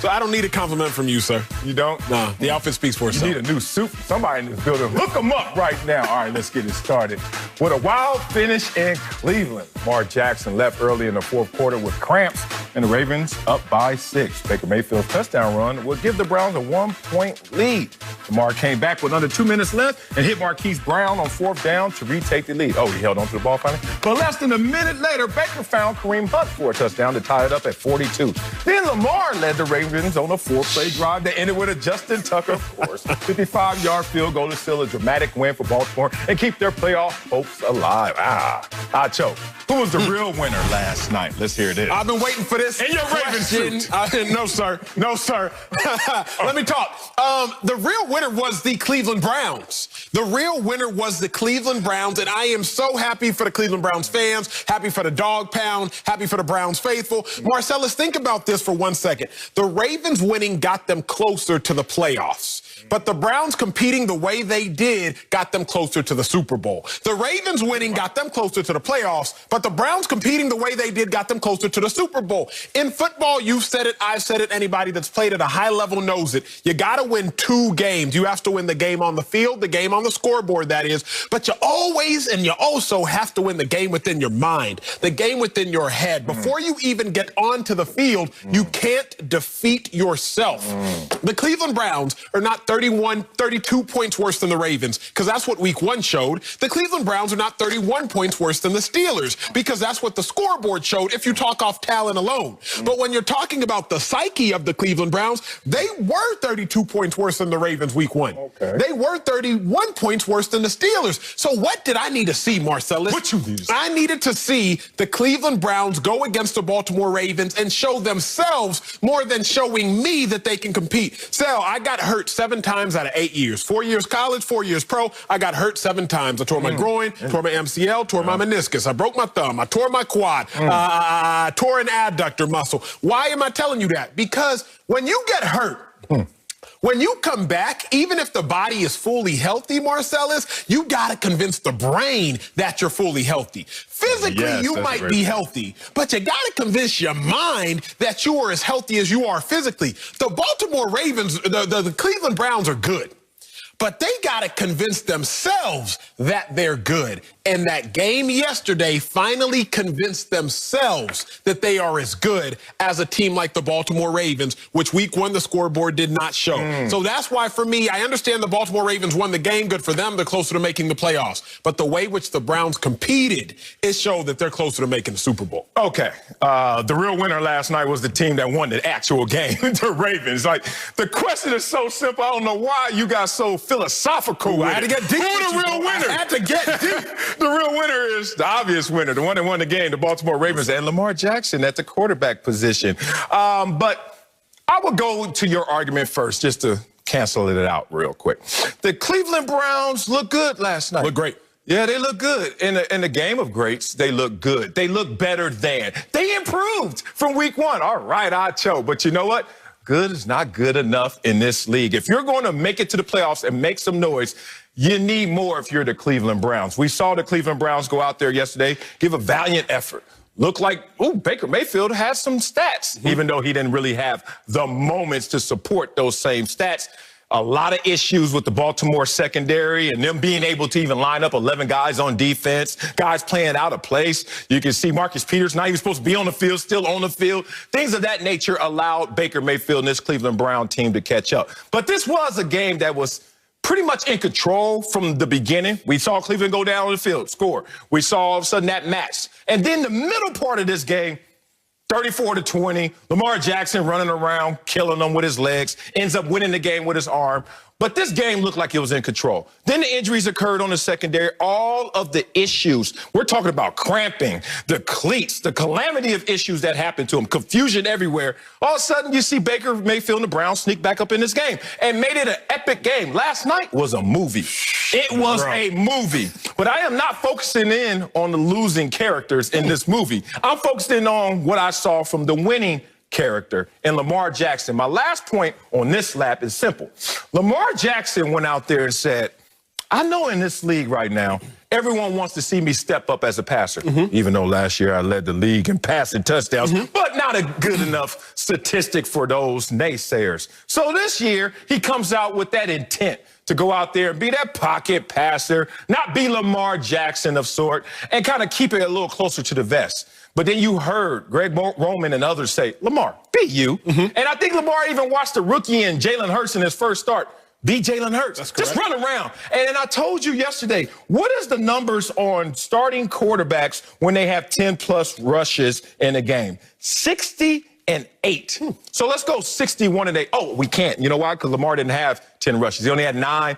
So I don't need a compliment from you, sir. You don't? Nah, the outfit speaks for itself. You need a new suit. Somebody in this building. Hook them up right now. All right, let's get it started. With a wild finish in Cleveland, Lamar Jackson left early in the fourth quarter with cramps, and the Ravens up by 6. Baker Mayfield's touchdown run will give the Browns a 1-point lead. Lamar came back with under 2 minutes left and hit Marquise Brown on fourth down to retake the lead. Oh, he held on to the ball finally. But less than a minute later, Baker found Kareem Hunt for a touchdown to tie it up at 42. Then Lamar led the Ravens on a 4-play drive that ended with a Justin Tucker, of course, 55-yard field goal to seal a dramatic win for Baltimore and keep their playoff hopes alive. I choke. Who was the real winner last night? Let's hear this. I've been waiting for this. And your Ravens suit. No, sir. No, sir. Let me talk. The real winner was the Cleveland Browns. The real winner was the Cleveland Browns, and I am so happy for the Cleveland Browns fans, happy for the dog pound, happy for the Browns faithful. Marcellus, think about this for 1 second. The Ravens winning got them closer to the playoffs. But the Browns competing the way they did got them closer to the Super Bowl. The Ravens winning got them closer to the playoffs, but the Browns competing the way they did got them closer to the Super Bowl. In football, you've said it, I've said it, anybody that's played at a high level knows it. You got to win 2 games. You have to win the game on the field, the game on the scoreboard, that is. But you always and you also have to win the game within your mind, the game within your head. Before you even get onto the field, you can't defeat yourself. The Cleveland Browns are not 32 points worse than the Ravens, because that's what week 1 showed. The Cleveland Browns are not 31 points worse than the Steelers, because that's what the scoreboard showed if you talk off talent alone. But when you're talking about the psyche of the Cleveland Browns, they were 32 points worse than the Ravens week 1. Okay. They were 31 points worse than the Steelers. So what did I need to see, Marcellus? What you need? I needed to see the Cleveland Browns go against the Baltimore Ravens and show themselves more than showing me that they can compete. Sal, I got hurt 7 times out of 8 years. 4 years college, 4 years pro. I got hurt 7 times. I tore my groin, tore my MCL, tore my meniscus. I broke my thumb. I tore my quad. I tore an adductor muscle. Why am I telling you that? Because when you get hurt, when you come back, even if the body is fully healthy, Marcellus, you got to convince the brain that you're fully healthy. Physically, you might be healthy, but you got to convince your mind that you are as healthy as you are physically. The Baltimore Ravens, the Cleveland Browns are good, but they got to convince themselves that they're good. And that game yesterday finally convinced themselves that they are as good as a team like the Baltimore Ravens, which week 1 the scoreboard did not show. So that's why, for me, I understand the Baltimore Ravens won the game. Good for them. They're closer to making the playoffs. But the way which the Browns competed, it showed that they're closer to making the Super Bowl. Okay. The real winner last night was the team that won the actual game, the Ravens. Like, the question is so simple. I don't know why you got so philosophical. I had to get deep. Who the real winner? I had to get deep. The real winner is the obvious winner, the one that won the game, the Baltimore Ravens, and Lamar Jackson at the quarterback position. But I will go to your argument first, just to cancel it out real quick. The Cleveland Browns looked good last night. Look great. Yeah, they look good. In the game of greats, they look good. They look better than. They improved from week 1. All right, I chose. But you know what? Good is not good enough in this league. If you're going to make it to the playoffs and make some noise, you need more if you're the Cleveland Browns. We saw the Cleveland Browns go out there yesterday, give a valiant effort. Looked like, Baker Mayfield had some stats, even though he didn't really have the moments to support those same stats. A lot of issues with the Baltimore secondary and them being able to even line up 11 guys on defense, guys playing out of place. You can see Marcus Peters not even supposed to be on the field, still on the field. Things of that nature allowed Baker Mayfield and this Cleveland Brown team to catch up. But this was a game that was pretty much in control from the beginning. We saw Cleveland go down on the field, score. We saw all of a sudden that match. And then the middle part of this game, 34-20, Lamar Jackson running around, killing them with his legs, ends up winning the game with his arm. But this game looked like it was in control. Then the injuries occurred on the secondary. All of the issues, we're talking about cramping, the cleats, the calamity of issues that happened to him, confusion everywhere. All of a sudden, you see Baker Mayfield and the Browns sneak back up in this game and made it an epic game. Last night was a movie. It was a movie. But I am not focusing in on the losing characters in this movie. I'm focusing on what I saw from the winning character and Lamar Jackson. My last point on this lap is simple. Lamar Jackson went out there and said, I know in this league right now, everyone wants to see me step up as a passer, even though last year I led the league in passing touchdowns, but not a good enough statistic for those naysayers. So this year, he comes out with that intent to go out there and be that pocket passer, not be Lamar Jackson of sort, and kind of keep it a little closer to the vest. But then you heard Greg Roman and others say, Lamar, be you. And I think Lamar even watched the rookie in Jalen Hurts in his first start. Be Jalen Hurts. Just run around. And I told you yesterday, what is the numbers on starting quarterbacks when they have 10-plus rushes in a game? 60 and 8. So let's go 61 and 8. Oh, we can't. You know why? Because Lamar didn't have 10 rushes. He only had 9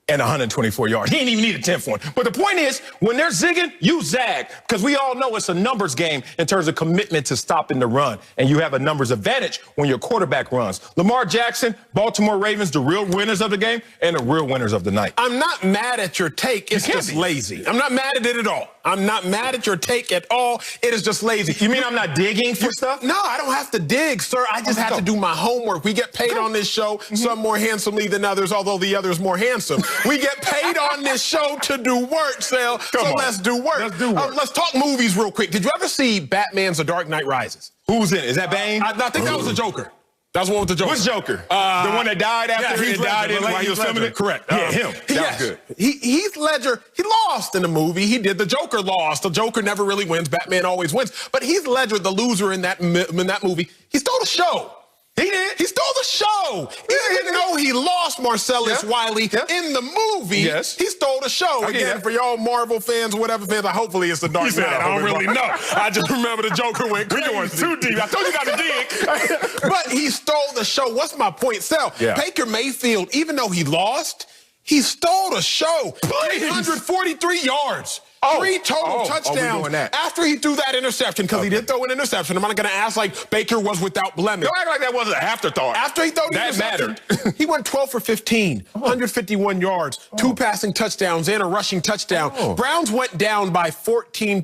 and 124 yards. He didn't even need a 10th one. But the point is, when they're zigging, you zag. Because we all know it's a numbers game in terms of commitment to stopping the run. And you have a numbers advantage when your quarterback runs. Lamar Jackson, Baltimore Ravens, the real winners of the game and the real winners of the night. I'm not mad at your take. It's just lazy. I'm not mad at it at all. I'm not mad at your take at all. It is just lazy. You mean I'm not digging for stuff? No, I don't have to dig, sir. I just have to do my homework. We get paid on this show, some more handsomely than others, although the other's more handsome. We get paid on this show to do work, Sal. So let's do work. Let's do work. Let's talk movies real quick. Did you ever see Batman's The Dark Knight Rises? Who's in it? Is that Bane? I think that was the Joker. That's the one with the Joker. Which Joker? The one that died after he died while he was filming it? Correct. Yeah, him. That was good. Heath Ledger, he lost in the movie. He did. The Joker lost. The Joker never really wins. Batman always wins. But Heath Ledger, the loser in that movie, he stole the show. He did. He stole the show. Even though he lost Marcellus Wiley in the movie, he stole the show. Again, for y'all Marvel fans, whatever fans, hopefully it's the Dark Knight. I don't really know. I just remember the Joker went crazy. We're going too deep. I told you not to dig. But he stole the show. What's my point, Sal? Baker Mayfield, even though he lost, he stole the show. 343 yards. 3 total touchdowns after he threw that interception, because he did throw an interception. I'm not going to act like Baker was without blemish. Don't act like that wasn't an afterthought. After he threw the interception, he went 12 for 15, 151 yards, 2 passing touchdowns and a rushing touchdown. Browns went down by 13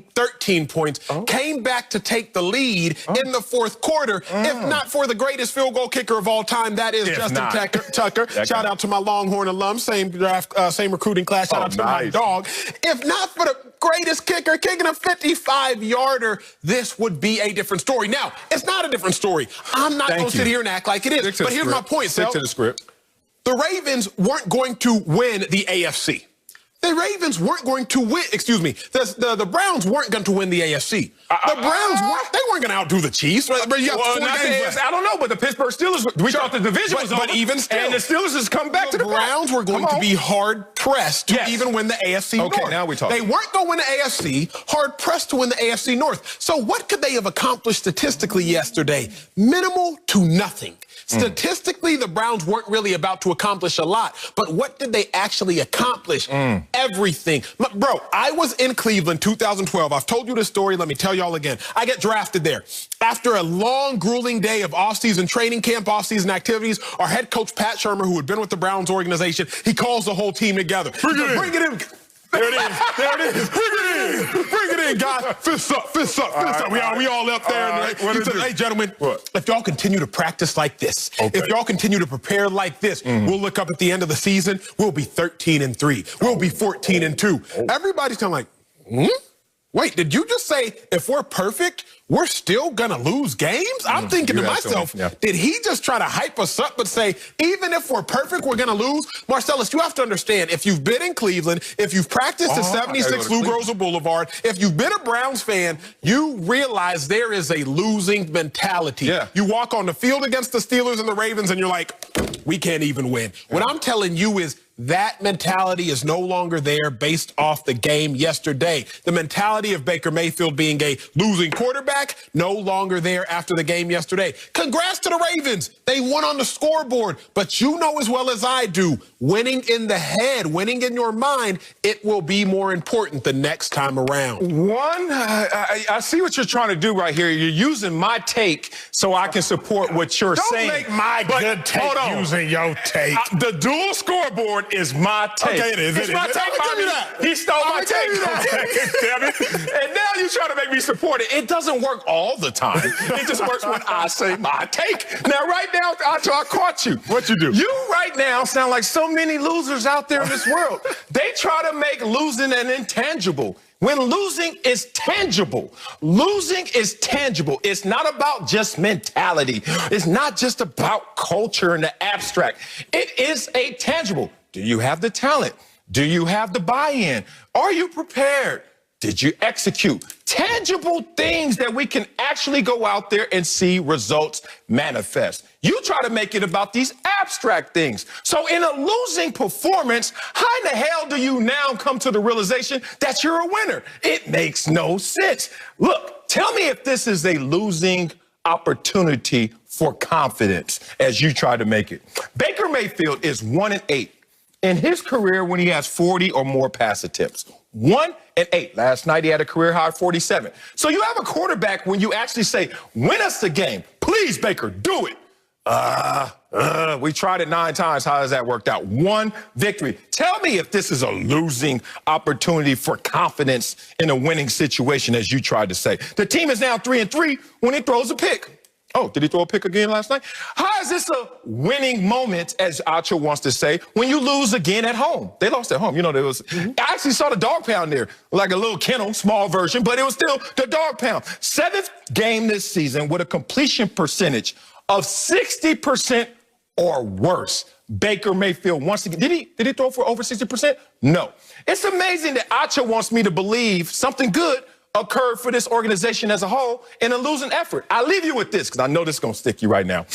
points, came back to take the lead in the fourth quarter. If not for the greatest field goal kicker of all time, that is Justin Tucker. Shout out to my Longhorn alum, same draft, same recruiting class. Shout out to my dog. If not for the greatest kicker kicking a 55-yarder, this would be a different story. Now, it's not a different story. I'm not going to sit here and act like it is. But here's my point, Sal. Stick to the script. The Ravens weren't going to win the AFC. The Ravens weren't going to win, excuse me, the Browns weren't going to win the AFC. The Browns weren't going to outdo the Chiefs. Right? You have I don't know, but the Pittsburgh Steelers, we thought the division was over. But even still. And the Steelers has come back to the Browns were going to be hard-pressed to even win the AFC North. Okay, now we're talking. They weren't going to win the AFC, hard-pressed to win the AFC North. So what could they have accomplished statistically yesterday? Minimal to nothing. Statistically, the Browns weren't really about to accomplish a lot, but what did they actually accomplish? Everything. Bro, I was in Cleveland 2012. I've told you this story. Let me tell y'all again. I get drafted there. After a long, grueling day of off-season training camp, off-season activities, our head coach, Pat Shermer, who had been with the Browns organization, he calls the whole team together. Bring it in. There it is. There it is. Bring it in. Bring it in, guys. Fists up, fists up, fists up. We all up there. He said, hey, gentlemen, if y'all continue to practice like this, if y'all continue to prepare like this, we'll look up at the end of the season, we'll be 13-3. We'll be 14-2. Everybody's kind of like, Wait, did you just say if we're perfect, we're still going to lose games? I'm thinking to myself, did he just try to hype us up but say, even if we're perfect, we're going to lose? Marcellus, you have to understand, if you've been in Cleveland, if you've practiced at 76 Lou Groza Boulevard, if you've been a Browns fan, you realize there is a losing mentality. You walk on the field against the Steelers and the Ravens and you're like, we can't even win. What I'm telling you is that mentality is no longer there based off the game yesterday. The mentality of Baker Mayfield being a losing quarterback, no longer there after the game yesterday. Congrats to the Ravens. They won on the scoreboard. But you know as well as I do, winning in the head, winning in your mind, it will be more important the next time around. I see what you're trying to do right here. You're using my take so I can support what you're saying. Don't make my good take using your take. The dual scoreboard is my take. Okay, it is. It's my take. Give me that. He stole my take. Damn it. And now you're trying to make me support it. It doesn't work all the time. It just works when I say my take. Now, right now, I caught you. What you do? You right now sound like so many losers out there in this world. They try to make losing an intangible. When losing is tangible, losing is tangible. It's not about just mentality. It's not just about culture and the abstract. It is a tangible. Do you have the talent? Do you have the buy-in? Are you prepared? Did you execute? Tangible things that we can actually go out there and see results manifest. You try to make it about these abstract things. So in a losing performance, how in the hell do you now come to the realization that you're a winner? It makes no sense. Look, tell me if this is a losing opportunity for confidence as you try to make it. Baker Mayfield is 1-8 in his career when he has 40 or more pass attempts. 1-8. Last night he had a career high 47. So you have a quarterback when you actually say, win us the game. Please, Baker, do it. We tried it 9 times. How has that worked out? 1 victory. Tell me if this is a losing opportunity for confidence in a winning situation, as you tried to say. The team is now 3-3 when he throws a pick. Oh, did he throw a pick again last night? How is this a winning moment, as Acho wants to say, when you lose again at home? They lost at home. You know, there was. I actually saw the dog pound there, like a little kennel, small version, but it was still the dog pound. 7th game this season with a completion percentage of 60% or worse. Baker Mayfield once again. Did he throw for over 60%? No. It's amazing that Acho wants me to believe something good occurred for this organization as a whole in a losing effort. I leave you with this because I know this is going to stick you right now.